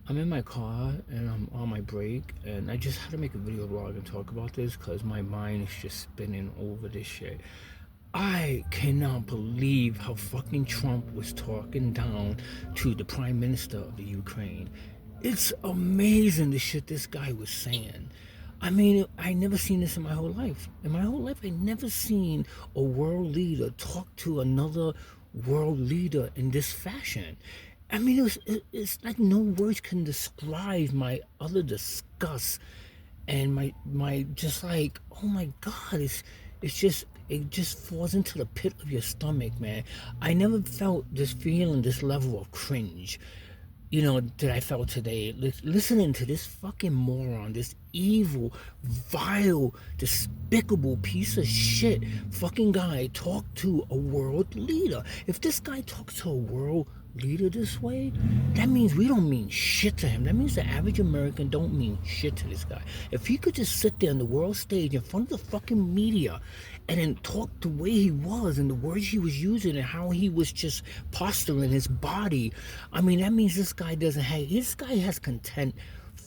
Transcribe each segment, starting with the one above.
I'm in my car and I'm on my break, and I just had to make a video blog and talk about this because my mind is just spinning over this shit. I cannot believe how fucking Trump was talking down to the prime minister of the Ukraine. It's amazing the shit this guy was saying. I mean, I never seen this in my whole life. In my whole life, I never seen a world leader talk to another world leader in this fashion. I mean, it's like no words can describe my utter disgust and my just like, oh my god, it's just, it just falls into the pit of your stomach, man. I never felt this feeling, this level of cringe, that I felt today, listening to this fucking moron, this evil, vile, despicable piece of shit fucking guy talk to a world leader. If this guy talks to a world leader this way, that means we don't mean shit to him. That means the average American don't mean shit to this guy. If he could just sit there on the world stage in front of the fucking media and then talk the way he was and the words he was using and how he was just posturing his body, I mean, that means this guy has content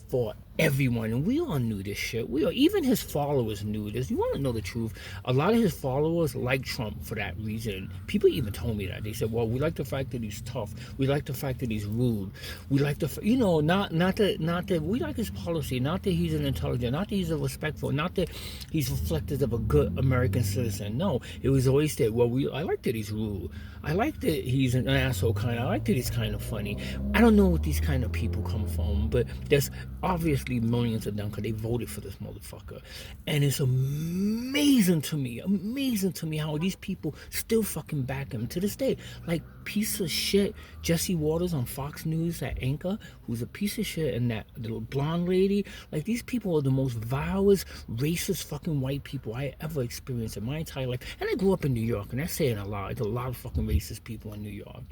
for everyone, and we all knew this shit. Even his followers knew this. You want to know the truth? A lot of his followers like Trump for that reason. People even told me that. They said, "Well, we like the fact that he's tough. We like the fact that he's rude. We like not that we like his policy. Not that he's an intelligent. Not that he's a respectful. Not that he's reflective of a good American citizen. No, it was always that. Well, I like that he's rude. I like that he's an asshole kind. I like that he's kind of funny. I don't know what these kind of people come from, but there's obviously millions of them because they voted for this motherfucker. And it's amazing to me how these people still fucking back him to this day. Like, piece of shit Jesse Waters on Fox News, that anchor, who's a piece of shit, and that little blonde lady. Like, these people are the most vilest, racist fucking white people I ever experienced in my entire life. And I grew up in New York, and that's saying a lot. There's a lot of fucking racist people in New York.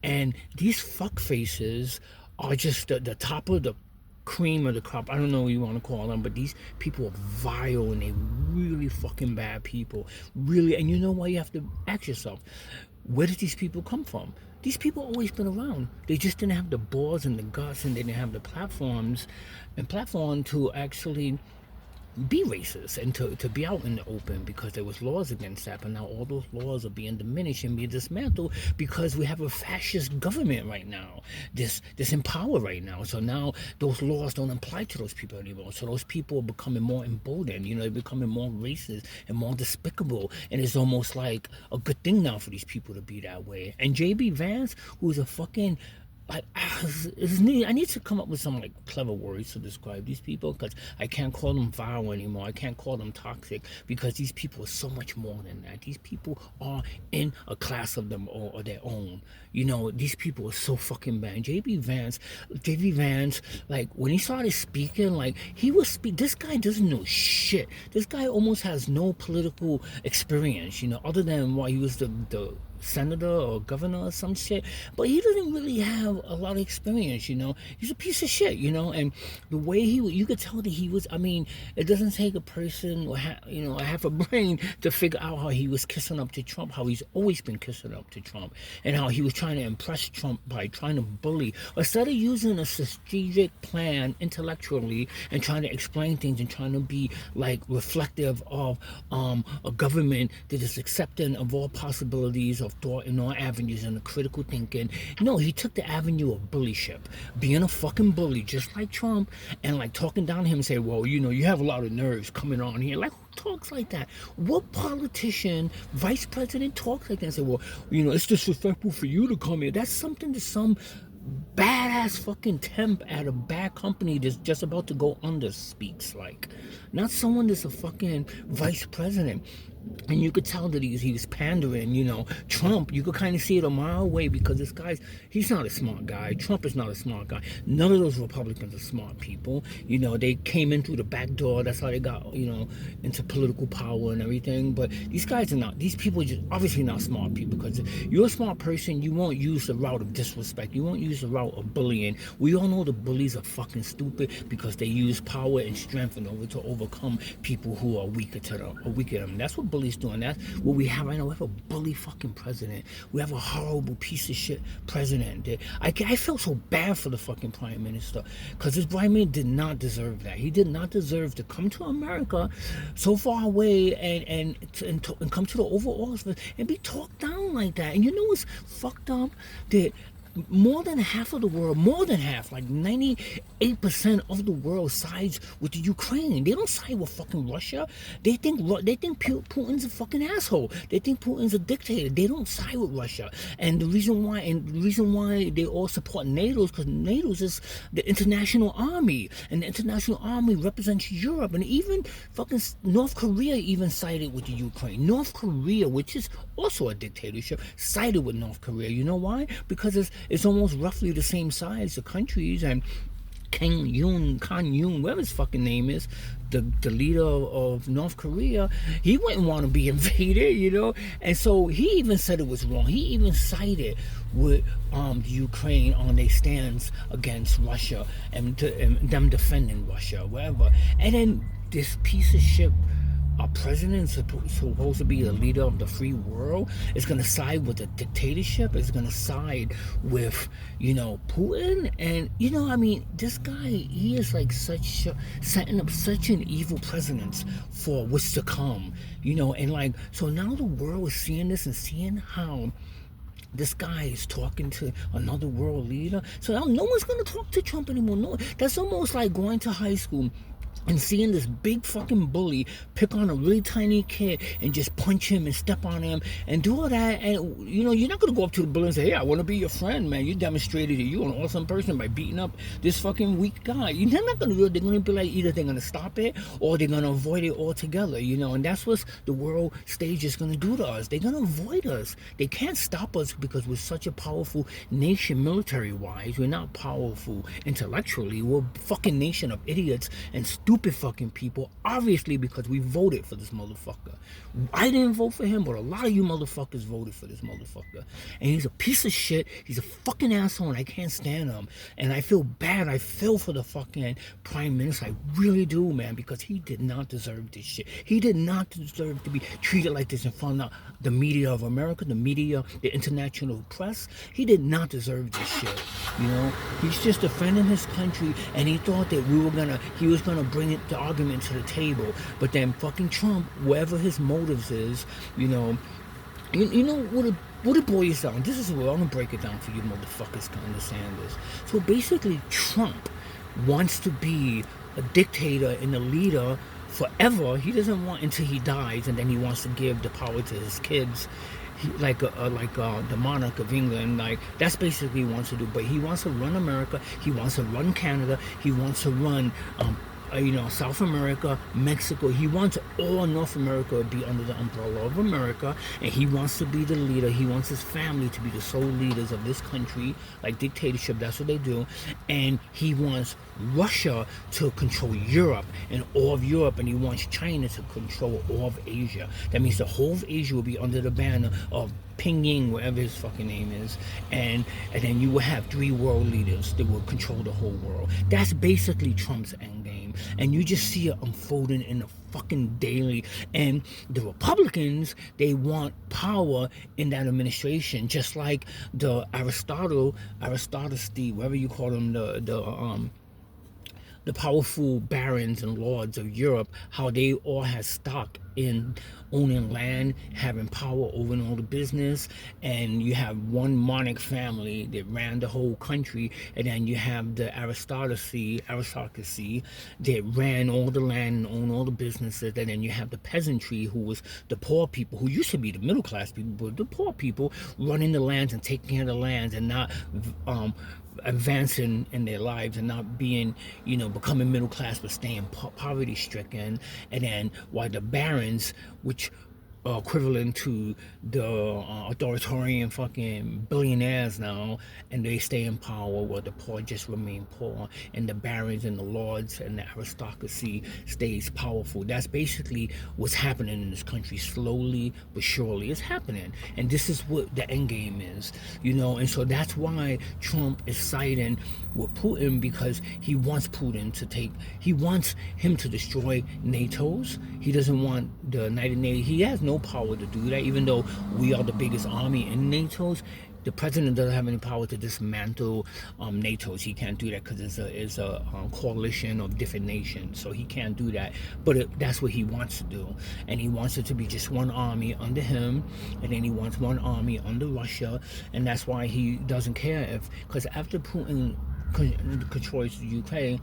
And these fuck faces are just the top of the cream of the crop. I don't know what you want to call them, but these people are vile and they really fucking bad people. Really. And you know why? You have to ask yourself, where did these people come from? These people always been around. They just didn't have the balls and the guts, and they didn't have the platform to actually be racist and to be out in the open, because there was laws against that. But now all those laws are being diminished and being dismantled because we have a fascist government right now, this in power right now. So now those laws don't apply to those people anymore. So those people are becoming more emboldened. They're becoming more racist and more despicable, and it's almost like a good thing now for these people to be that way. And JB Vance, who's a fucking, I need to come up with some like clever words to describe these people, because I can't call them vile anymore. I can't call them toxic, because these people are so much more than that. These people are in a class of them or their own. These people are so fucking bad. JB Vance, like when he started speaking, like this guy doesn't know shit. This guy almost has no political experience, other than why he was the senator or governor or some shit, but he doesn't really have a lot of experience. He's a piece of shit. And the way you could tell that he was, I mean, it doesn't take a person or half a brain to figure out how he was kissing up to Trump, how he's always been kissing up to Trump, and how he was trying to impress Trump by trying to bully, instead of using a strategic plan intellectually and trying to explain things and trying to be like reflective of a government that is accepting of all possibilities of thought and all avenues and the critical thinking. No, he took the avenue of bullyship, being a fucking bully just like Trump, and like talking down to him and say, well, you have a lot of nerves coming on here. Like, who talks like that? What politician, vice president talks like that and say, well, it's disrespectful for you to come here? That's something that some badass fucking temp at a bad company that's just about to go under speaks like. Not someone that's a fucking vice president. And you could tell that he was pandering. Trump, you could kind of see it a mile away, because he's not a smart guy. Trump is not a smart guy. None of those Republicans are smart people. They came in through the back door. That's how they got, into political power and everything. But these people are just obviously not smart people, because if you're a smart person, you won't use the route of disrespect. You won't use the route of bullying. We all know the bullies are fucking stupid, because they use power and strength in order to overcome people who are weaker to them. That's what bullies do, and that's what we have right now. We have a bully fucking president. We have a horrible piece of shit president. I feel so bad for the fucking prime minister, because this prime minister did not deserve that. He did not deserve to come to America so far away and come to the Oval Office and be talked down like that. And you know what's fucked up? That more than half of the world, more than half, like 98% of the world sides with the Ukraine. They don't side with fucking Russia. They think Putin's a fucking asshole. They think Putin's a dictator. They don't side with Russia. And the reason why they all support NATO is because NATO is the international army, and the international army represents Europe, and even fucking North Korea even sided with the Ukraine. North Korea, which is also a dictatorship, sided with North Korea. You know why? Because it's almost roughly the same size of countries, and Kang Yoon, whatever his fucking name is, the leader of North Korea, he wouldn't want to be invaded, you know? And so he even said it was wrong. He even sided with the Ukraine on their stance against Russia and them defending Russia, whatever. And then this piece of shit, our president is supposed to be the leader of the free world, is going to side with the dictatorship, is going to side with, you know, Putin. And, you know, I mean, this guy, he is like setting up such an evil precedence for what's to come, you know. And like, so now the world is seeing this and seeing how this guy is talking to another world leader. So now no one's going to talk to Trump anymore. No, that's almost like going to high school and seeing this big fucking bully pick on a really tiny kid and just punch him and step on him and do all that. And, you know, you're not going to go up to the bully and say, hey, I want to be your friend, man. You demonstrated that you're an awesome person by beating up this fucking weak guy. You're not going to do it. They're going to be like, either they're going to stop it or they're going to avoid it altogether, you know. And that's what the world stage is going to do to us. They're going to avoid us. They can't stop us because we're such a powerful nation military-wise. We're not powerful intellectually. We're a fucking nation of idiots and stupid fucking people, obviously, because we voted for this motherfucker. I didn't vote for him, but a lot of you motherfuckers voted for this motherfucker. And he's a piece of shit. He's a fucking asshole, and I can't stand him. And I feel bad. I feel for the fucking prime minister. I really do, man, because he did not deserve this shit. He did not deserve to be treated like this in front of the media of America, the media, the international press. He did not deserve this shit, you know. He's just defending his country, and he thought that he was gonna bring the argument to the table. But then fucking Trump, whatever his motives is, you know, you know what it boils down. This is what I'm gonna break it down for you motherfuckers to understand this. So basically, Trump wants to be a dictator and a leader forever. He doesn't want until he dies, and then he wants to give the power to his kids. Like the monarch of England, like that's basically what he wants to do. But he wants to run America. He wants to run Canada. He wants to run you know, South America, Mexico. He wants all North America to be under the umbrella of America, and he wants to be the leader. He wants his family to be the sole leaders of this country, like dictatorship. That's what they do. And he wants Russia to control Europe and all of Europe, and he wants China to control all of Asia. That means the whole of Asia will be under the banner of Pyongyang, whatever his fucking name is, and then you will have 3 world leaders that will control the whole world. That's basically Trump's endgame, and you just see it unfolding in the fucking daily. And the Republicans, they want power in that administration, just like the Aristotle, whatever you call them, the powerful barons and lords of Europe, how they all had stock in owning land, having power over all the business, and you have one monarch family that ran the whole country, and then you have the aristocracy that ran all the land and owned all the businesses, and then you have the peasantry, who was the poor people, who used to be the middle class people, but the poor people running the lands and taking care of the lands and not advancing in their lives and not being, you know, becoming middle class but staying poverty stricken. And then while the barons, which are equivalent to the authoritarian fucking billionaires now, and they stay in power, while the poor just remain poor, and the barons and the lords and the aristocracy stays powerful. That's basically what's happening in this country. Slowly but surely it's happening, and this is what the end game is, you know. And so that's why Trump is siding with Putin, because he wants him to destroy NATO's. He doesn't want the United Nations. He has no no power to do that, even though we are the biggest army in NATO's. The president doesn't have any power to dismantle NATO's. He can't do that because it's a coalition of different nations, so he can't do that. But that's what he wants to do, and he wants it to be just one army under him, and then he wants one army under Russia, and that's why he doesn't care if, because after Putin controls Ukraine,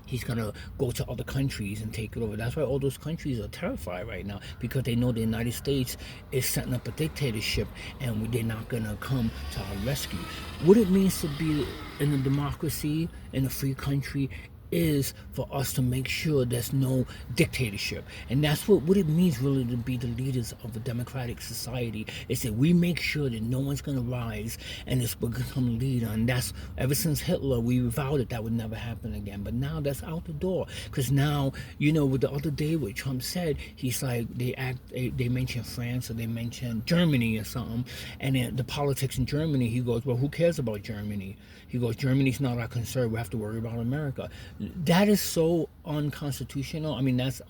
he's gonna go to other countries and take it over. That's why all those countries are terrified right now, because they know the United States is setting up a dictatorship and they're not gonna come to our rescue. What it means to be in a democracy, in a free country, is for us to make sure there's no dictatorship. And that's what it means really to be the leaders of a democratic society, is that we make sure that no one's going to rise and it's become a leader. And that's, ever since Hitler, we vowed that would never happen again. But now that's out the door, because now, with the other day what Trump said, he's like, they mentioned France or they mentioned Germany or something, and then the politics in Germany, he goes, well, who cares about Germany? He goes, Germany's not our concern, we have to worry about America. That is so unconstitutional. I mean, that's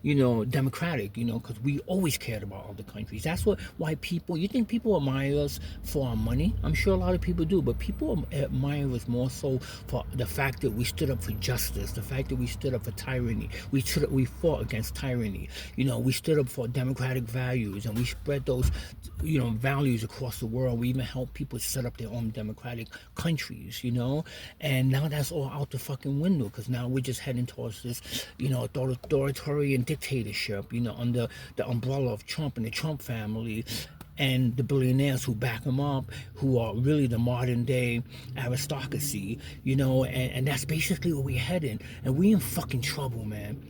democratic, because we always cared about other countries. That's why you think people admire us for our money? I'm sure a lot of people do, but people admire us more so for the fact that we stood up for justice, the fact that we stood up for tyranny. We fought against tyranny. We stood up for democratic values, and we spread those, values across the world. We even helped people set up their own democratic countries, and now that's all out the fucking window, because now we're just heading towards this, authoritarian dictatorship, under the umbrella of Trump and the Trump family and the billionaires who back him up, who are really the modern day aristocracy, and that's basically where we're heading. And we in fucking trouble, man.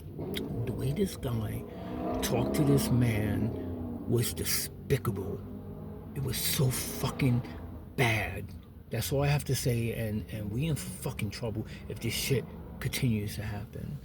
The way this guy talked to this man was despicable. It was so fucking bad. That's all I have to say, and we in fucking trouble if this shit continues to happen.